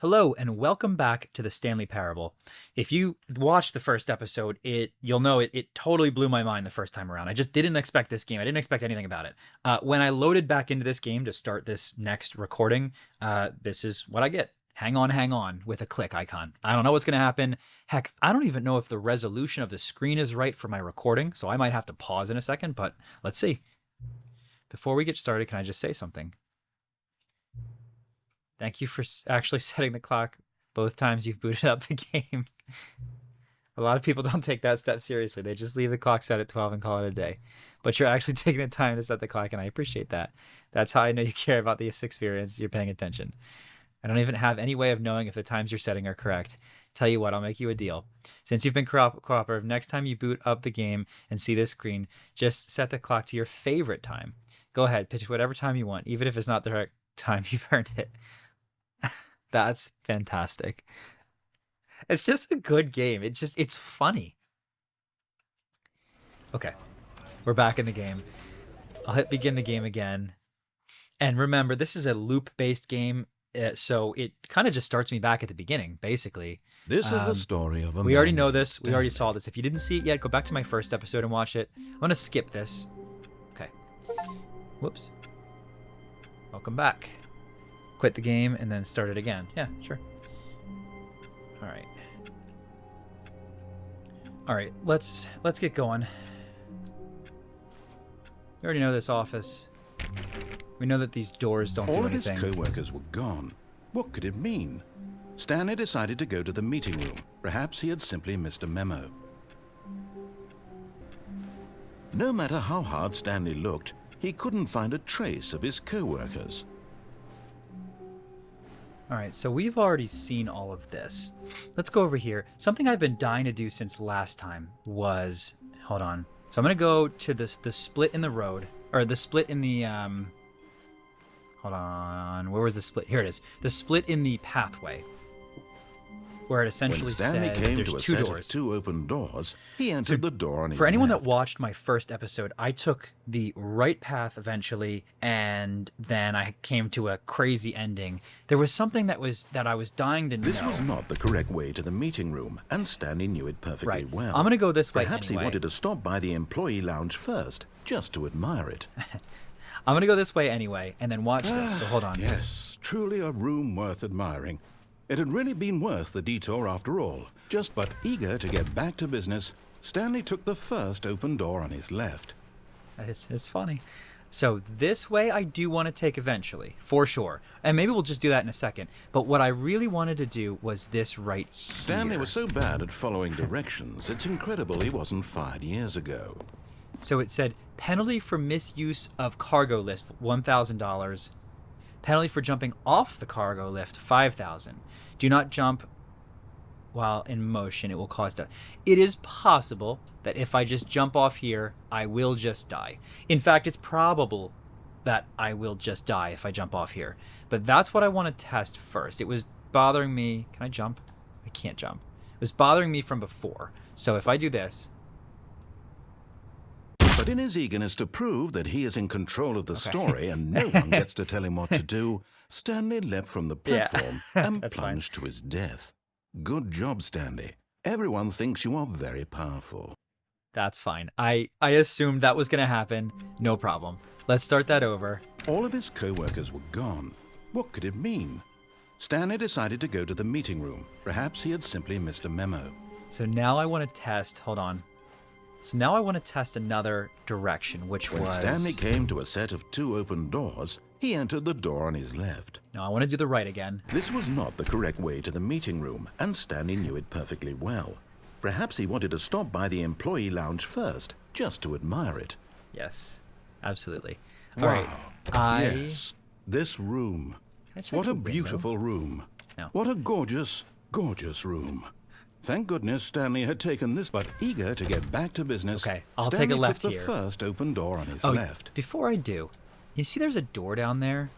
Hello and welcome back to the Stanley Parable. If you watched the first episode, you'll know it totally blew my mind the first time around. I just didn't expect this game. I didn't expect anything about it. When I loaded back into this game to start this next recording, this is what I get. Hang on with a click icon. I don't know what's going to happen. Heck, I don't even know if the resolution of the screen is right for my recording, so I might have to pause in a second, but let's see. Before we get started, can I just say something? Thank you for actually setting the clock both times you've booted up the game. A lot of people don't take that step seriously. They just leave the clock set at 12 and call it a day. But you're actually taking the time to set the clock, and I appreciate that. That's how I know you care about this experience. You're paying attention. I don't even have any way of knowing if the times you're setting are correct. Tell you what, I'll make you a deal. Since you've been cooperative, next time you boot up the game and see this screen, just set the clock to your favorite time. Go ahead, pitch whatever time you want, even if it's not the correct time. You've earned it. That's fantastic. It's just a good game. It's funny. Okay, we're back in the game. I'll hit begin the game again. And remember, this is a loop-based game, so it kind of just starts me back at the beginning, basically. This is the story of a We man already know named this. We already Stanley. saw this. If you didn't see it yet, go back to my first episode and watch it. I'm going to skip this. Okay. Whoops. Welcome back. Quit the game and then start it again. Yeah, sure. All right, let's get going. We already know this office. We know that these doors don't do All of his anything. co-workers were gone. What could it mean? Stanley decided to go to the meeting room. Perhaps he had simply missed a memo. No matter how hard Stanley looked, he couldn't find a trace of his co-workers. All right, so we've already seen all of this. Let's go over here. Something I've been dying to do since last time was, hold on. So I'm gonna go to the split in the road, or the split in the, hold on, where was the split? Here it is. The split in the pathway, where it essentially When Stanley says came there's to a two set doors. of two open doors, he entered the door on his For anyone left. that watched my first episode, I took the right path eventually, and then I came to a crazy ending. There was something that I was dying to know. This was not the correct way to the meeting room, and Stanley knew it perfectly Right. well. I'm gonna go this way Perhaps anyway. he wanted to stop by the employee lounge first, just to admire it. I'm gonna go this way anyway, and then watch this. So hold on. Yes, truly a room worth admiring. It had really been worth the detour after all. Just but eager to get back to business, Stanley took the first open door on his left. It's funny. So this way I do want to take eventually, for sure. And maybe we'll just do that in a second. But what I really wanted to do was this right here. Stanley was so bad at following directions, it's incredible he wasn't fired years ago. So it said, penalty for misuse of cargo lift, $1,000. Penalty for jumping off the cargo lift, $5,000. Do not jump while in motion. It will cause death. It is possible that if I just jump off here, I will just die. In fact, it's probable that I will just die if I jump off here. But that's what I want to test first. It was bothering me. Can I jump? I can't jump. It was bothering me from before. So if I do this... But in his eagerness to prove that he is in control of the story and no one gets to tell him what to do, Stanley leapt from the platform and That's plunged to his death. Good job, Stanley. Everyone thinks you are very powerful. That's fine. I assumed that was going to happen. No problem. Let's start that over. All of his co-workers were gone. What could it mean? Stanley decided to go to the meeting room. Perhaps he had simply missed a memo. So now I want to test... Hold on. So now I want to test another direction, which When was... Stanley came to a set of two open doors, he entered the door on his left. No, I want to do the right again. This was not the correct way to the meeting room, and Stanley knew it perfectly well. Perhaps he wanted to stop by the employee lounge first, just to admire it. Yes, absolutely. All right. Yes, this room. Can I check What the a window? beautiful room. No. What a gorgeous, gorgeous room. Thank goodness Stanley had taken this, but eager to get back to business. Okay, I'll Stanley take a left took the here. first open door on his Oh, left. before I do, you see there's a door down there?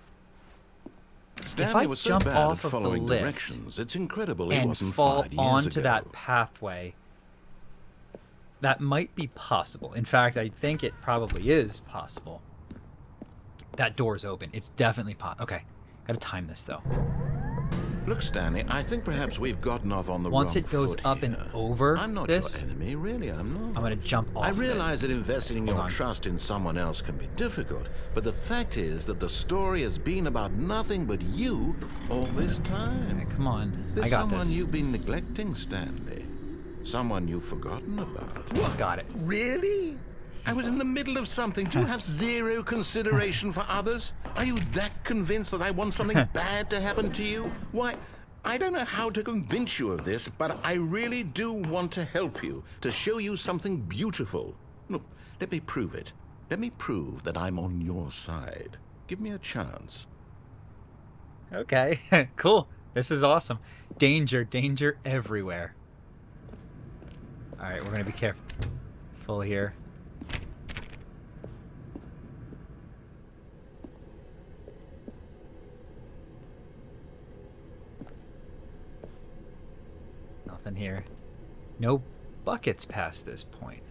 Stanley I was so jump bad off at of the following lift directions, it's incredible he and wasn't fall fired years onto ago. that pathway, that might be possible. In fact, I think it probably is possible. That door's open. It's definitely possible. Okay, gotta time this though. Look, Stanley, I think perhaps we've gotten off on the Once wrong it goes foot up here. and over I'm not this, your enemy, really, I'm not. I'm gonna jump off I of it. realize that investing Hold your on. trust in someone else can be difficult, but the fact is that the story has been about nothing but you all this time. Okay, come on. There's I got someone this. you've been neglecting, Stanley. Someone you've forgotten about. Got it. Really? I was in the middle of something. Do you have zero consideration for others? Are you that convinced that I want something bad to happen to you? Why, I don't know how to convince you of this, but I really do want to help you, to show you something beautiful. Look, let me prove it. Let me prove that I'm on your side. Give me a chance. Okay, cool. This is awesome. Danger, danger everywhere. All right, we're gonna be careful here. Nothing here. No buckets past this point.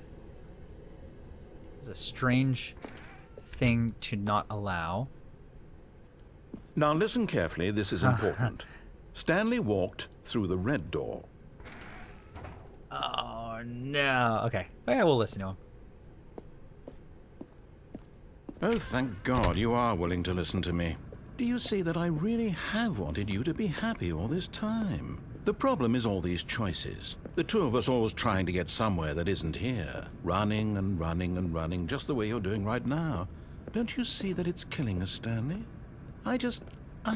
It's a strange thing to not allow. Now listen carefully, this is important. Stanley walked through the red door. Oh no. Okay. Yeah, we'll listen to him. Oh, thank God you are willing to listen to me. Do you see that I really have wanted you to be happy all this time? The problem is all these choices. The two of us always trying to get somewhere that isn't here. Running and running and running, just the way you're doing right now. Don't you see that it's killing us, Stanley? I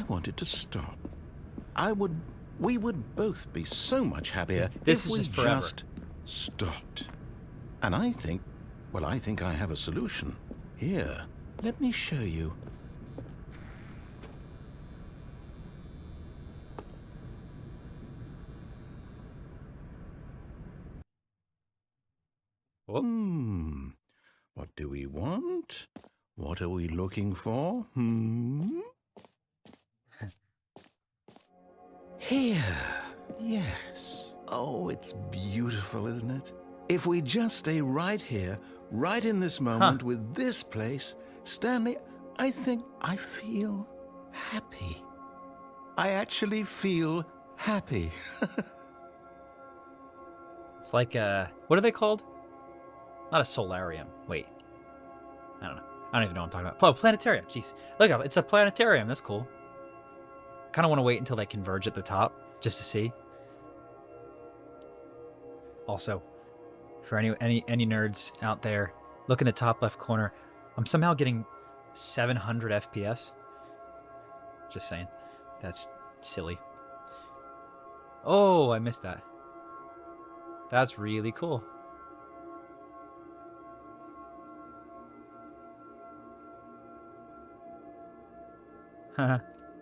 want it to stop. We would both be so much happier This if is we just forever. just stopped. And I think I have a solution. Here, let me show you. What do we want? What are we looking for? Here. Yes. Oh, it's beautiful, isn't it? If we just stay right here, right in this moment with this place, Stanley, I think I feel happy. I actually feel happy. It's like what are they called? Not a solarium. Wait. I don't know. I don't even know what I'm talking about. Oh, planetarium. Jeez. Look up. It's a planetarium. That's cool. I kind of want to wait until they converge at the top just to see. Also, for any nerds out there, look in the top left corner. I'm somehow getting 700 FPS. Just saying. That's silly. Oh, I missed that. That's really cool.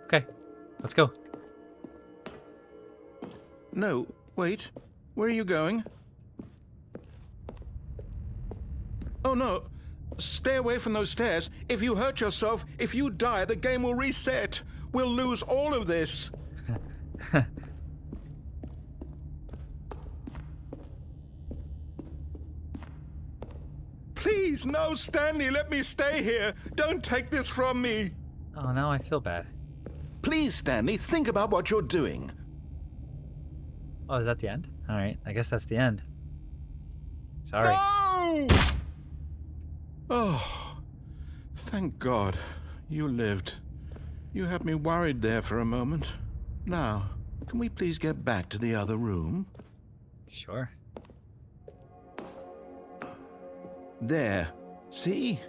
Okay, let's go. No, wait. Where are you going? Oh, no. Stay away from those stairs. If you hurt yourself, if you die, the game will reset. We'll lose all of this. Please, no, Stanley, let me stay here. Don't take this from me. Oh, now I feel bad. Please, Stanley, think about what you're doing. Oh, is that the end? All right, I guess that's the end. Sorry. No! Oh, thank God you lived. You had me worried there for a moment. Now, can we please get back to the other room? Sure. There. See?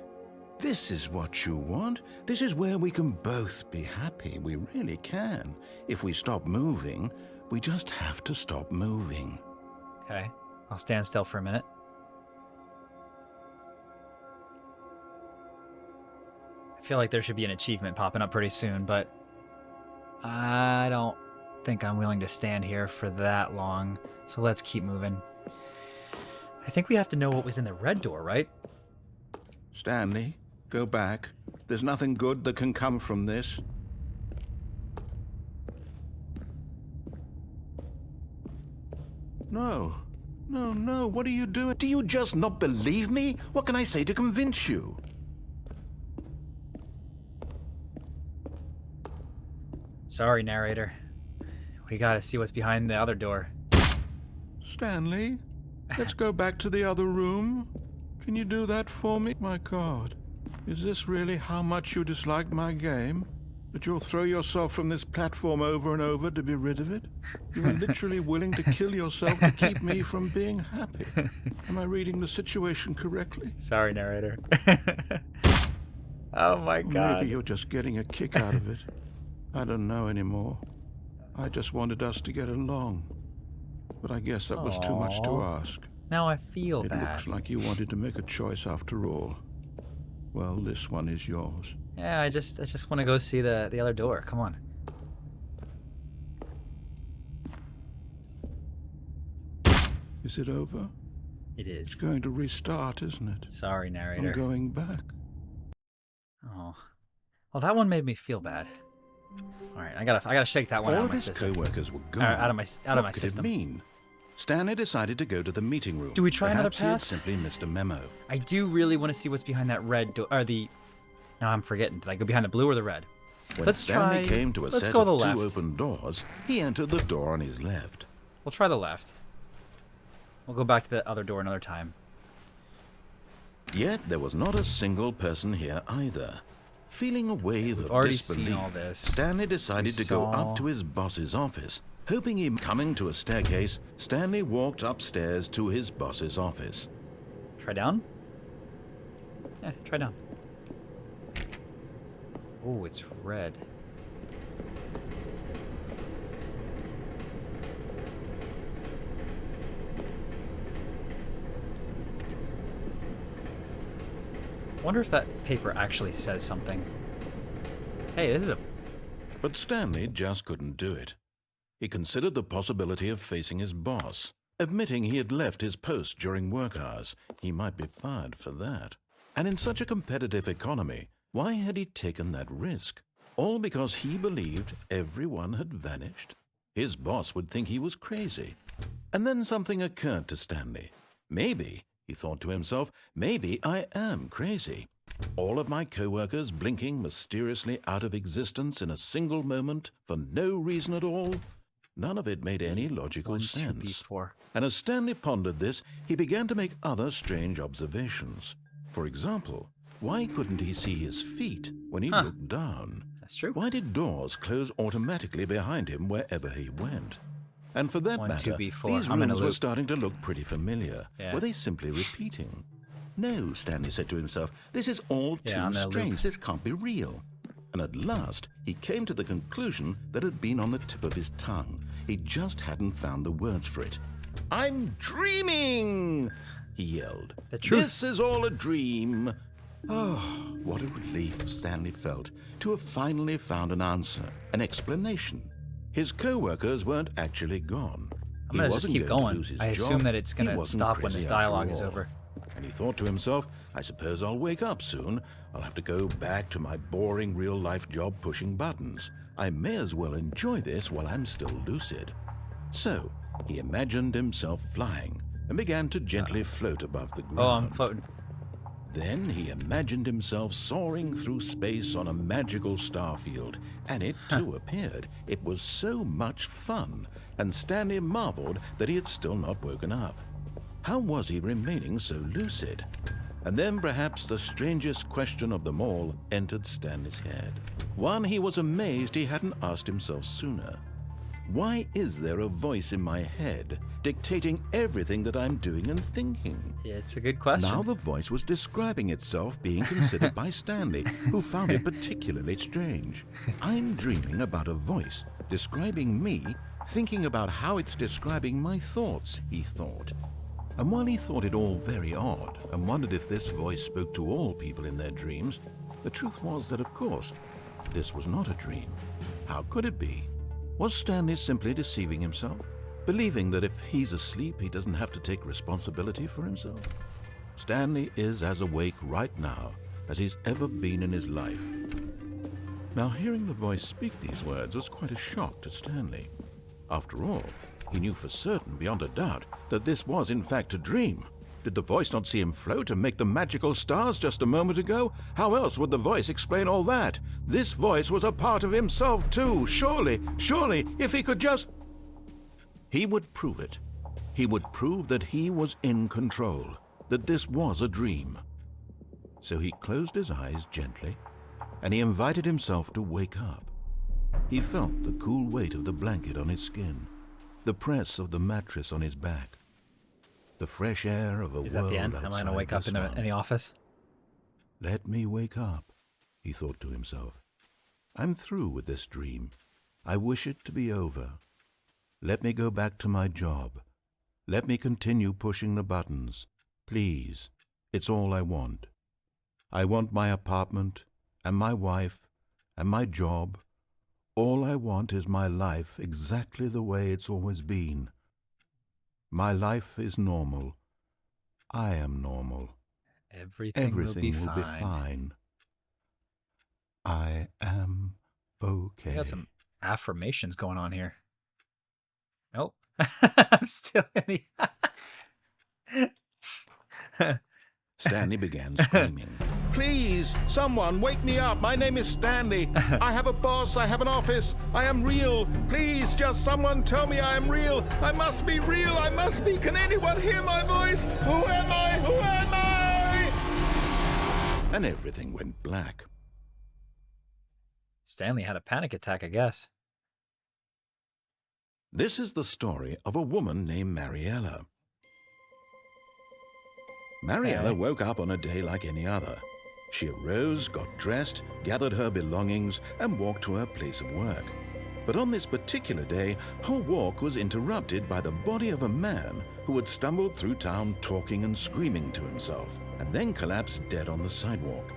This is what you want. This is where we can both be happy. We really can. If we stop moving, we just have to stop moving. Okay, I'll stand still for a minute. I feel like there should be an achievement popping up pretty soon, but I don't think I'm willing to stand here for that long. So let's keep moving. I think we have to know what was in the red door, right? Stanley, go back. There's nothing good that can come from this. No. No, no, what are you doing? Do you just not believe me? What can I say to convince you? Sorry, narrator. We gotta see what's behind the other door. Stanley, let's go back to the other room. Can you do that for me? My God, is this really how much you dislike my game? That you'll throw yourself from this platform over and over to be rid of it? You are literally willing to kill yourself to keep me from being happy. Am I reading the situation correctly? Sorry, narrator. Oh my God. Maybe you're just getting a kick out of it. I don't know anymore. I just wanted us to get along. But I guess that was too much to ask. Now I feel It bad. looks like you wanted to make a choice after all. Well, this one is yours. Yeah, I just want to go see the other door. Come on. Is it over? It It's is. going to restart, isn't it? Sorry, I'm narrator. going back. Oh. Well, that one made me feel bad. All right, I gotta shake that one out All of of my his system. co-workers were gone. Out of my What could system. it mean? Stanley decided to go to the meeting room. Do we try another Perhaps he had path? simply missed a memo. I do really want to see what's behind that red door, or the. No, I'm forgetting. Did I go behind the blue or the red? When Let's Stanley try. came to a Let's set go of the two left. open doors, he entered the door on his left. We'll try the left. We'll go back to the other door another time. Yet there was not a single person here either. Feeling a wave of already disbelief, seen all this. Stanley decided to go saw- up to his boss's office. Hoping him coming to a staircase, Stanley walked upstairs to his boss's office. Try down? Yeah, try down. Oh, it's red. Wonder if that paper actually says something. Hey, this is a... But Stanley just couldn't do it. He considered the possibility of facing his boss. Admitting he had left his post during work hours, he might be fired for that. And in such a competitive economy, why had he taken that risk? All because he believed everyone had vanished? His boss would think he was crazy. And then something occurred to Stanley. Maybe, he thought to himself, maybe I am crazy. All of my co-workers blinking mysteriously out of existence in a single moment for no reason at all? None of it made any logical 1, sense. 2, B4. And as Stanley pondered this, he began to make other strange observations. For example, why couldn't he see his feet when he looked down? That's true. Why did doors close automatically behind him wherever he went? And for that 1, matter, 2, B4. these I'm in a rooms were loop. starting to look pretty familiar. Yeah. Were they simply repeating? No, Stanley said to himself, this is all Yeah, I'm too in a loop. strange. This can't be real. And at last, he came to the conclusion that had been on the tip of his tongue. He just hadn't found the words for it. I'm dreaming, he yelled. The truth. This is all a dream. Oh, what a relief Stanley felt to have finally found an answer, an explanation. His co-workers weren't actually gone. I'm gonna just wasn't keep to going. lose his I job. assume that it's He gonna wasn't stop when crazy this after dialogue is all. over. And he thought to himself, I suppose I'll wake up soon. I'll have to go back to my boring real-life job pushing buttons. I may as well enjoy this while I'm still lucid. So, he imagined himself flying and began to gently float above the ground. Oh, I'm floating. Then he imagined himself soaring through space on a magical starfield, and it too appeared. It was so much fun, and Stanley marveled that he had still not woken up. How was he remaining so lucid? And then perhaps the strangest question of them all entered Stanley's head. One he was amazed he hadn't asked himself sooner. Why is there a voice in my head dictating everything that I'm doing and thinking? Yeah, it's a good question. Now the voice was describing itself being considered by Stanley, who found it particularly strange. I'm dreaming about a voice describing me, thinking about how it's describing my thoughts, he thought. And while he thought it all very odd and wondered if this voice spoke to all people in their dreams, the truth was that, of course, this was not a dream. How could it be? Was Stanley simply deceiving himself, believing that if he's asleep, he doesn't have to take responsibility for himself? Stanley is as awake right now as he's ever been in his life. Now, hearing the voice speak these words was quite a shock to Stanley. After all, he knew for certain, beyond a doubt, that this was in fact a dream. Did the voice not see him float and make the magical stars just a moment ago? How else would the voice explain all that? This voice was a part of himself too. Surely, if he could just... He would prove it. He would prove that he was in control, that this was a dream. So he closed his eyes gently, and he invited himself to wake up. He felt the cool weight of the blanket on his skin, the press of the mattress on his back, the fresh air of a world outside. Is that the end? Am I going to wake up in the office? Let me wake up, he thought to himself. I'm through with this dream. I wish it to be over. Let me go back to my job. Let me continue pushing the buttons. Please, it's all I want. I want my apartment, and my wife, and my job. All I want is my life exactly the way it's always been. My life is normal. I am normal. Everything will be fine. I am okay. I got some affirmations going on here. Nope. I'm still in the... Stanley began screaming. Please, someone, wake me up. My name is Stanley. I have a boss. I have an office. I am real. Please, just someone tell me I am real. I must be real. I must be. Can anyone hear my voice? Who am I? Who am I? And everything went black. Stanley had a panic attack, I guess. This is the story of a woman named Mariella. Mariella woke up on a day like any other. She arose, got dressed, gathered her belongings, and walked to her place of work. But on this particular day, her walk was interrupted by the body of a man who had stumbled through town talking and screaming to himself, and then collapsed dead on the sidewalk.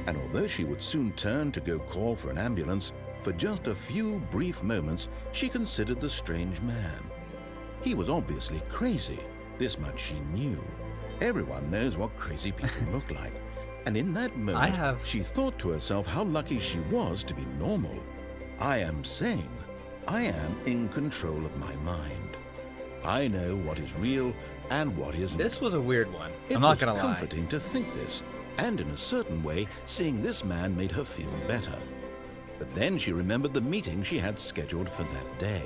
And although she would soon turn to go call for an ambulance, for just a few brief moments she considered the strange man. He was obviously crazy. This much she knew. Everyone knows what crazy people look like. And in that moment, she thought to herself how lucky she was to be normal. I am sane. I am in control of my mind. I know what is real and what isn't. This was a weird one. I'm not gonna lie. It was comforting to think this, and in a certain way, seeing this man made her feel better. But then she remembered the meeting she had scheduled for that day.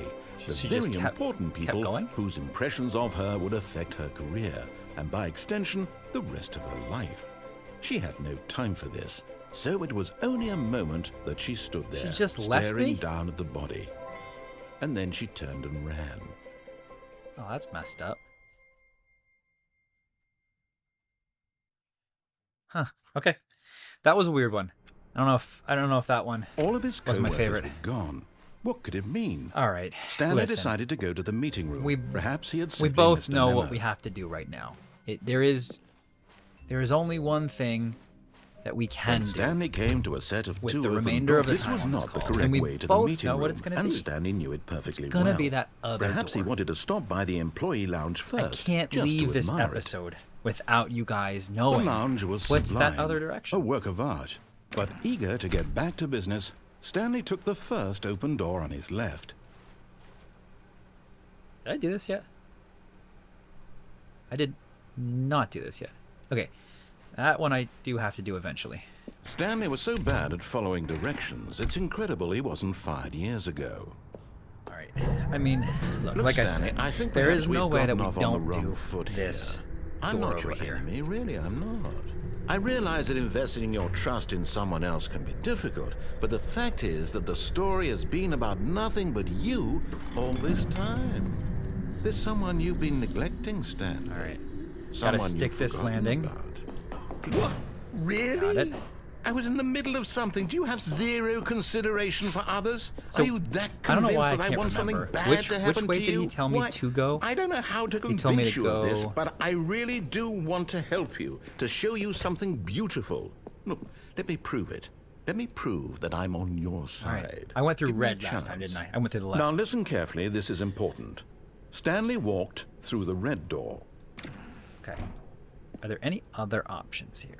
The very important people whose impressions of her would affect her career, and by extension, the rest of her life. She had no time for this, so it was only a moment that she stood there, staring down at the body. And then she turned and ran. Oh, that's messed up. Huh. Okay. That was a weird one. I don't know if that one All of his was my co-workers favorite. were gone. What could it mean? All right. Stanley decided to go to the meeting room. Perhaps he had simply We both missed a know memo. what we have to do right now. There is only one thing that we can do. Stanley came to a set of with two the open remainder of the doors. time This was on this not the call. correct And we way to the both meeting know room, what it's gonna and be. Stanley knew it perfectly It's gonna well. be that other Perhaps he door. wanted to stop by the employee lounge I first. can't just leave to this admire it. episode without you guys The knowing lounge was what's sublime, that other direction. a work of art. But eager to get back to business, Stanley took the first open door on his left. Did I do this yet? I did not do this yet. Okay. That one I do have to do eventually. Stanley was so bad at following directions, it's incredible he wasn't fired years ago. All right. I mean, look, like Stanley, I I said, think there perhaps is no we've way that gotten we off on the don't wrong do foot this I'm door not your over here. enemy, really, I'm not. I realize that investing your trust in someone else can be difficult, but the fact is that the story has been about nothing but you all this time. There's someone you've been neglecting, Stanley. All right. Someone Gotta stick you've this forgotten landing. about. What? Really? Got it. I was in the middle of something. Do you have zero consideration for others? So, Are you that I don't know convinced why I that I can't want something remember. bad Which to happen way to did you? he tell me Why, to go? I don't know how to He told me convince to you of this, go- but I really do want to help you, to show you something beautiful. Look, let me prove it. Let me prove that I'm on your All side. right. I went through Give me a red last time, chance. didn't I? I went through the left. Now listen carefully, this is important. Stanley walked through the red door. Okay. Are there any other options here?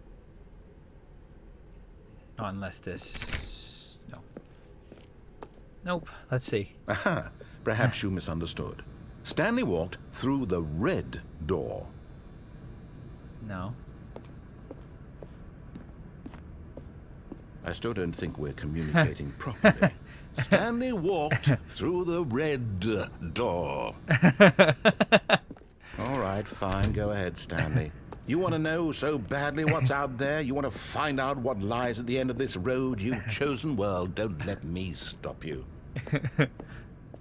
Oh, unless this... No. Nope. Let's see. Aha, perhaps you misunderstood. Stanley walked through the red door. No. I still don't think we're communicating properly. Stanley walked through the red door. All right, fine. Go ahead, Stanley. You want to know so badly what's out there? You want to find out what lies at the end of this road you've chosen? Well, don't let me stop you.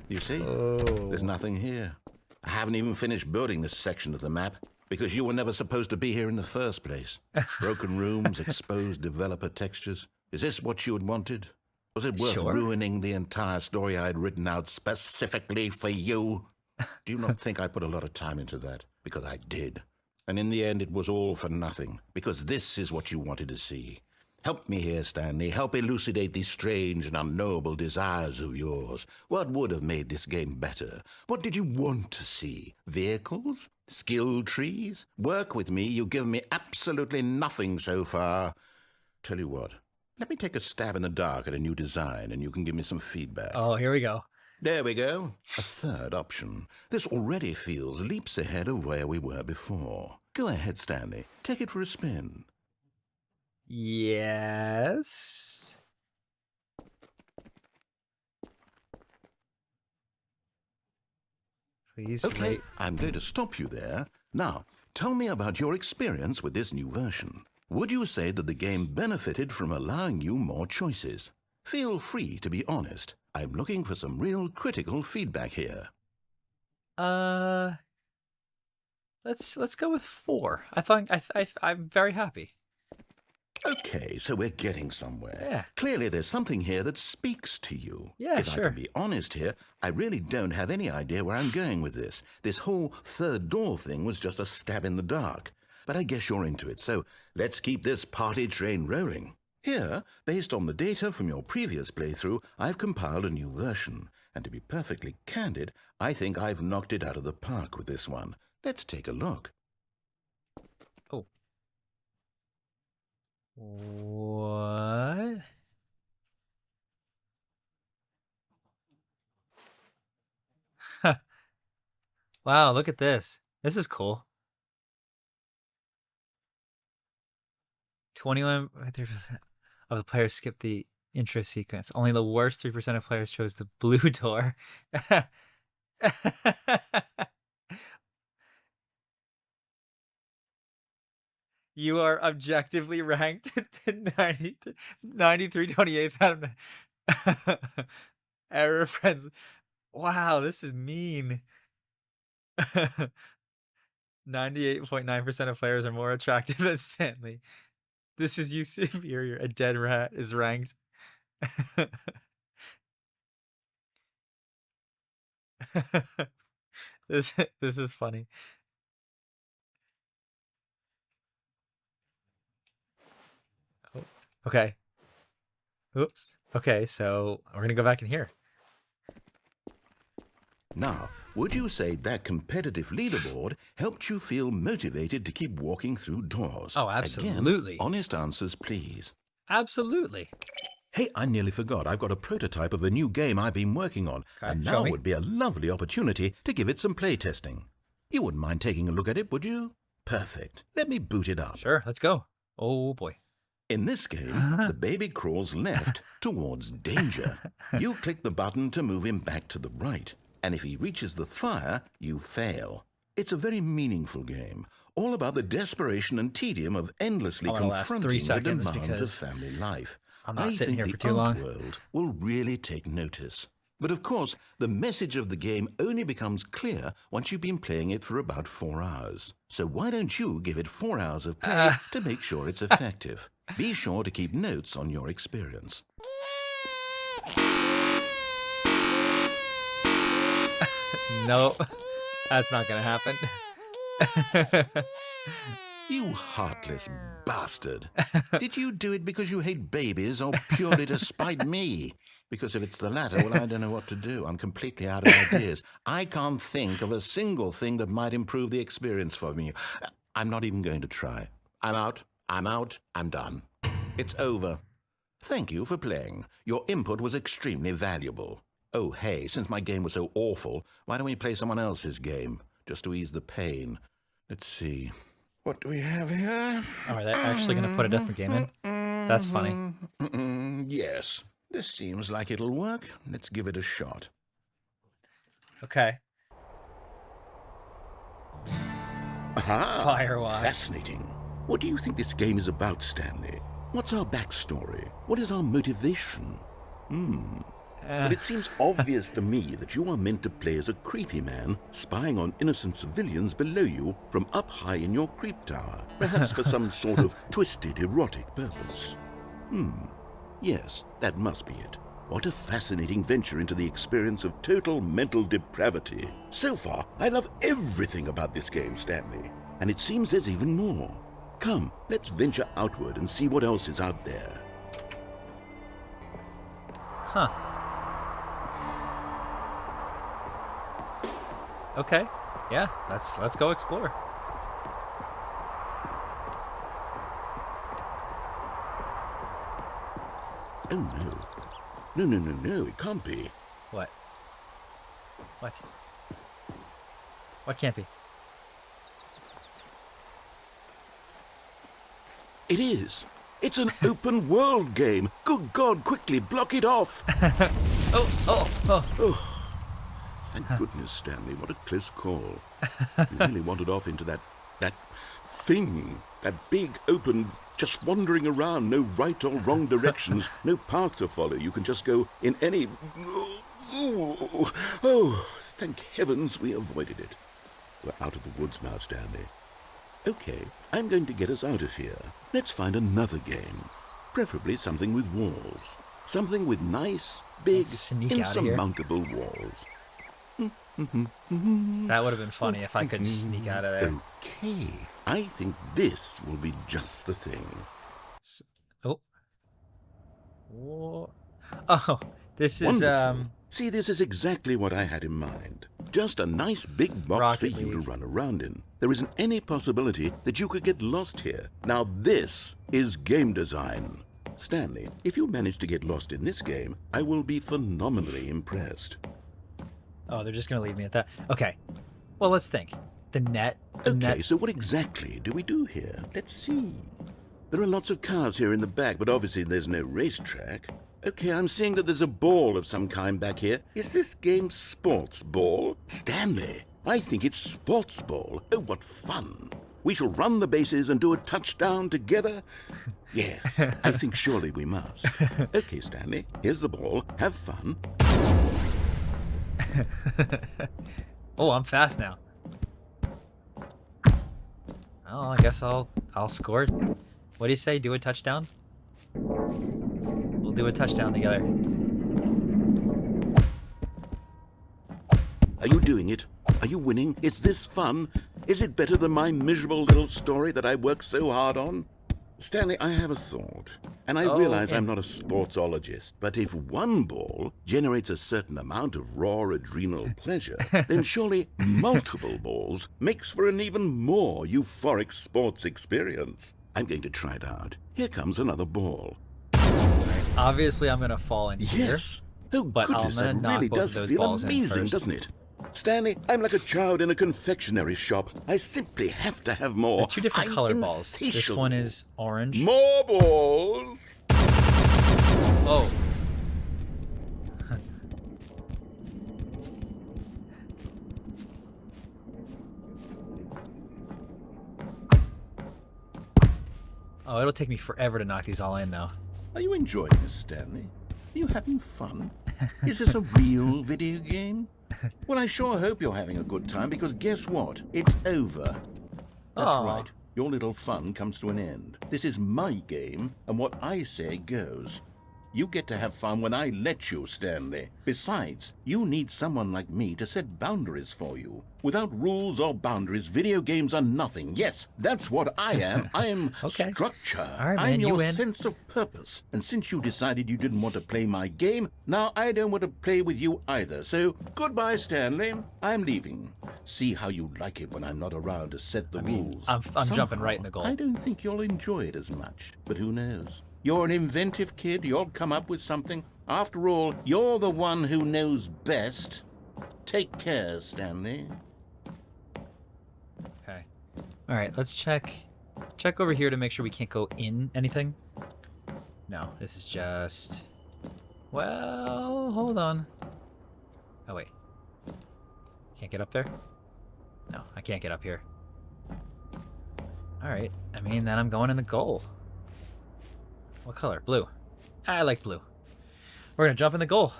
You see? There's nothing here. I haven't even finished building this section of the map because you were never supposed to be here in the first place. Broken rooms, exposed developer textures. Is this what you had wanted? Was it worth ruining the entire story I had written out specifically for you? Do you not think I put a lot of time into that? Because I did. And in the end, it was all for nothing. Because this is what you wanted to see. Help me here, Stanley. Help elucidate these strange and unknowable desires of yours. What would have made this game better? What did you want to see? Vehicles? Skill trees? Work with me. You've given me absolutely nothing so far. Tell you what. Let me take a stab in the dark at a new design, and you can give me some feedback. Oh, here we go. There we go. A third option. This already feels leaps ahead of where we were before. Go ahead, Stanley. Take it for a spin. Yes. Please Okay, wait. I'm going to stop you there. Now, tell me about your experience with this new version. Would you say that the game benefited from allowing you more choices? Feel free to be honest. I'm looking for some real critical feedback here. Let's go with 4. I'm very happy. Okay, so we're getting somewhere. Yeah. Clearly there's something here that speaks to you. Yeah, if sure. I can be honest here, I really don't have any idea where I'm going with this. This whole third door thing was just a stab in the dark. But I guess you're into it, so let's keep this party train rolling. Here, based on the data from your previous playthrough, I've compiled a new version. And to be perfectly candid, I think I've knocked it out of the park with this one. Let's take a look. Oh. What? Wow, look at this. This is cool. 21% of the players skipped the intro sequence. Only the worst 3% of players chose the blue door. You are objectively ranked to 93/28th out of error friends. Wow, this is mean. 98.9% of players are more attractive than Stanley. This is you superior. A dead rat is ranked. This is funny. Oh, okay. Oops. Okay, so we're gonna go back in here. Now, would you say that competitive leaderboard helped you feel motivated to keep walking through doors? Oh, absolutely. Again, honest answers, please. Absolutely. Hey, I nearly forgot. I've got a prototype of a new game I've been working on, Okay, and show now me. would be a lovely opportunity to give it some playtesting. You wouldn't mind taking a look at it, would you? Perfect. Let me boot it up. Sure, let's go. Oh boy. In this game, the baby crawls left towards danger. You click the button to move him back to the right, and if he reaches the fire, you fail. It's a very meaningful game, all about the desperation and tedium of endlessly I'm gonna last 3 confronting the seconds demands of because family life. I'm not I sitting think here for the too art long. world will really take notice. But of course, the message of the game only becomes clear once you've been playing it for about 4 hours. So why don't you give it 4 hours of play to make sure it's effective? Be sure to keep notes on your experience. No, that's not gonna happen. You heartless bastard. Did you do it because you hate babies or purely to spite me? Because if it's the latter, well, I don't know what to do. I'm completely out of ideas. I can't think of a single thing that might improve the experience for me. I'm not even going to try. I'm out. I'm done. It's over. Thank you for playing. Your input was extremely valuable. Oh, hey, since my game was so awful, why don't we play someone else's game, just to ease the pain? Let's see. What do we have here? Oh, are they actually going to put a different game in? That's funny. Yes. This seems like it'll work. Let's give it a shot. Okay. Aha! Firewatch. Fascinating. What do you think this game is about, Stanley? What's our backstory? What is our motivation? Well, it seems obvious to me that you are meant to play as a creepy man spying on innocent civilians below you from up high in your creep tower, perhaps for some sort of twisted, erotic purpose. Yes, that must be it. What a fascinating venture into the experience of total mental depravity. So far, I love everything about this game, Stanley. And it seems there's even more. Come, let's venture outward and see what else is out there. Huh. Okay. Yeah, let's go explore. Oh no. No, it can't be. What? What? What can't be? It is. It's an open world game. Good God, quickly block it off. Oh. Thank goodness, Stanley. What a close call. You really wandered off into that thing. That big, open, just wandering around. No right or wrong directions. No path to follow. You can just go in any... Oh, thank heavens we avoided it. We're out of the woods now, Stanley. Okay, I'm going to get us out of here. Let's find another game. Preferably something with walls. Something with nice, big, Let's sneak out of here. insurmountable walls. That would have been funny if I could sneak out of there. Okay, I think this will be just the thing. Oh. Whoa. Oh, this is Wonderful. See, this is exactly what I had in mind. Just a nice big box Rocket for you to League. run around in. There isn't any possibility that you could get lost here. Now this is game design. Stanley, if you manage to get lost in this game, I will be phenomenally impressed. Oh, they're just gonna leave me at that. Okay. Well, let's think. The net. Okay, so what exactly do we do here? Let's see. There are lots of cars here in the back, but obviously there's no racetrack. Okay, I'm seeing that there's a ball of some kind back here. Is this game sports ball? Stanley, I think it's sports ball. Oh, what fun. We shall run the bases and do a touchdown together. Yeah, I think surely we must. Okay, Stanley, here's the ball. Have fun. Oh, I'm fast now. Oh, I guess I'll score. What do you say? Do a touchdown? We'll do a touchdown together. Are you doing it? Are you winning? Is this fun? Is it better than my miserable little story that I worked so hard on? Stanley, I have a thought. And I realize I'm not a sportsologist, but if one ball generates a certain amount of raw adrenal pleasure, then surely multiple balls makes for an even more euphoric sports experience. I'm going to try it out. Here comes another ball. Obviously, I'm gonna fall in here. Yes. Oh, But I'm goodness, gonna that knock really both of does those feel balls in amazing, first. doesn't it? Stanley, I'm like a child in a confectionery shop. I simply have to have more. They're two different I'm color balls. This insatiable. one is orange. More balls! Oh. Oh, it'll take me forever to knock these all in, though. Are you enjoying this, Stanley? Are you having fun? Is this a real video game? Well, I sure hope you're having a good time, because guess what? It's over. That's Aw. right. Your little fun comes to an end. This is my game, and what I say goes. You get to have fun when I let you, Stanley. Besides, you need someone like me to set boundaries for you. Without rules or boundaries, video games are nothing. Yes, that's what I am. I am Okay. structure. All right, I'm man, you your win. sense of purpose. And since you decided you didn't want to play my game, now I don't want to play with you either. So, goodbye, Stanley. I'm leaving. See how you like it when I'm not around to set the rules. I'm jumping right in the goal. I don't think you'll enjoy it as much, but who knows? You're an inventive kid. You'll come up with something. After all, you're the one who knows best. Take care, Stanley. Okay. All right, let's check over here to make sure we can't go in anything. No, this is just... Well, hold on. Oh, wait. Can't get up there? No, I can't get up here. All right, I mean, then I'm going in the goal. What color? Blue. I like blue. We're gonna jump in the goal.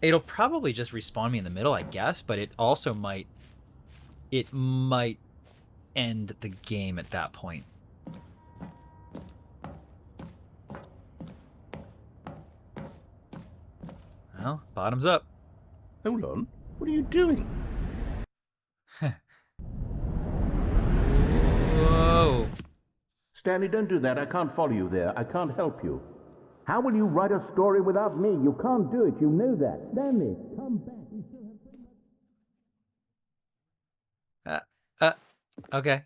It'll probably just respawn me in the middle, I guess, but it also might... It might end the game at that point. Well, bottoms up. Hold on. What are you doing? Whoa. Stanley, don't do that. I can't follow you there. I can't help you. How will you write a story without me? You can't do it. You know that. Stanley, come back. We still have so much... Okay.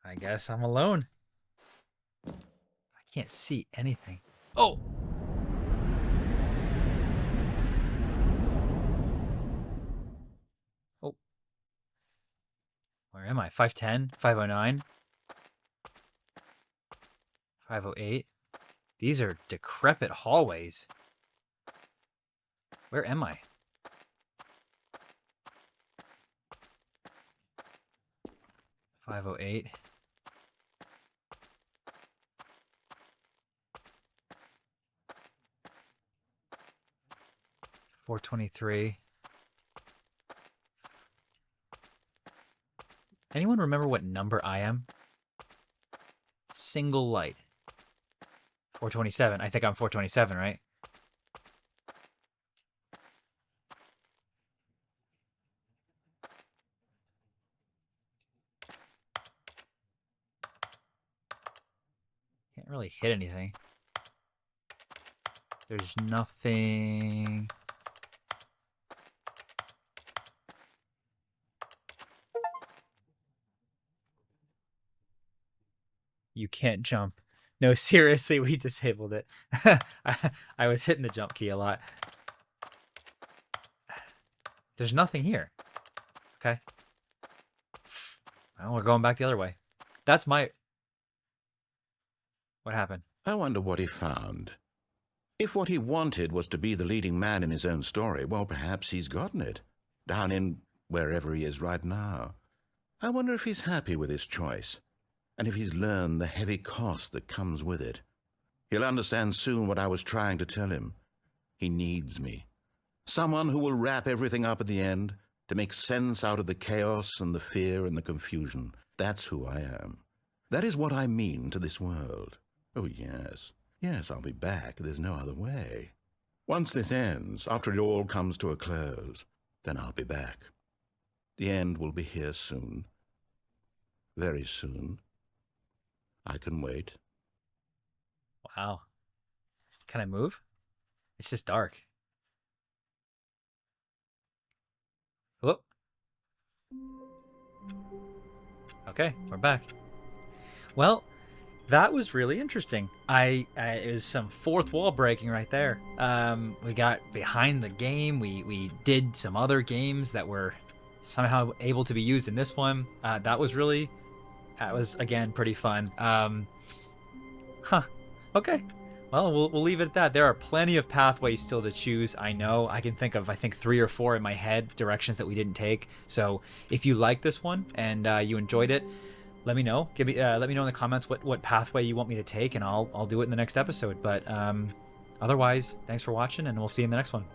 I guess I'm alone. I can't see anything. Oh! Oh. Where am I? 510? 509? 508? These are decrepit hallways. Where am I? $508. $423. Anyone remember what number I am? Single light. 427. I think I'm 427, right? Can't really hit anything. There's nothing. You can't jump. No, seriously, we disabled it. I was hitting the jump key a lot. There's nothing here. Okay. Well, we're going back the other way. That's my... What happened? I wonder what he found. If what he wanted was to be the leading man in his own story, well, perhaps he's gotten it. Down in wherever he is right now. I wonder if he's happy with his choice. And if he's learned the heavy cost that comes with it. He'll understand soon what I was trying to tell him. He needs me. Someone who will wrap everything up at the end to make sense out of the chaos and the fear and the confusion. That's who I am. That is what I mean to this world. Oh, yes. Yes, I'll be back. There's no other way. Once this ends, after it all comes to a close, then I'll be back. The end will be here soon. Very soon. I can wait. Wow. Can I move? It's just dark. Whoop. Okay, we're back. Well, that was really interesting. It was some fourth wall breaking right there. We got behind the game. We did some other games that were somehow able to be used in this one. That was again pretty fun. Okay. Well, we'll leave it at that. There are plenty of pathways still to choose. I know. I can think of 3 or 4 in my head, directions that we didn't take. So if you like this one and you enjoyed it, let me know. Let me know in the comments what pathway you want me to take, and I'll do it in the next episode. But otherwise, thanks for watching, and we'll see you in the next one.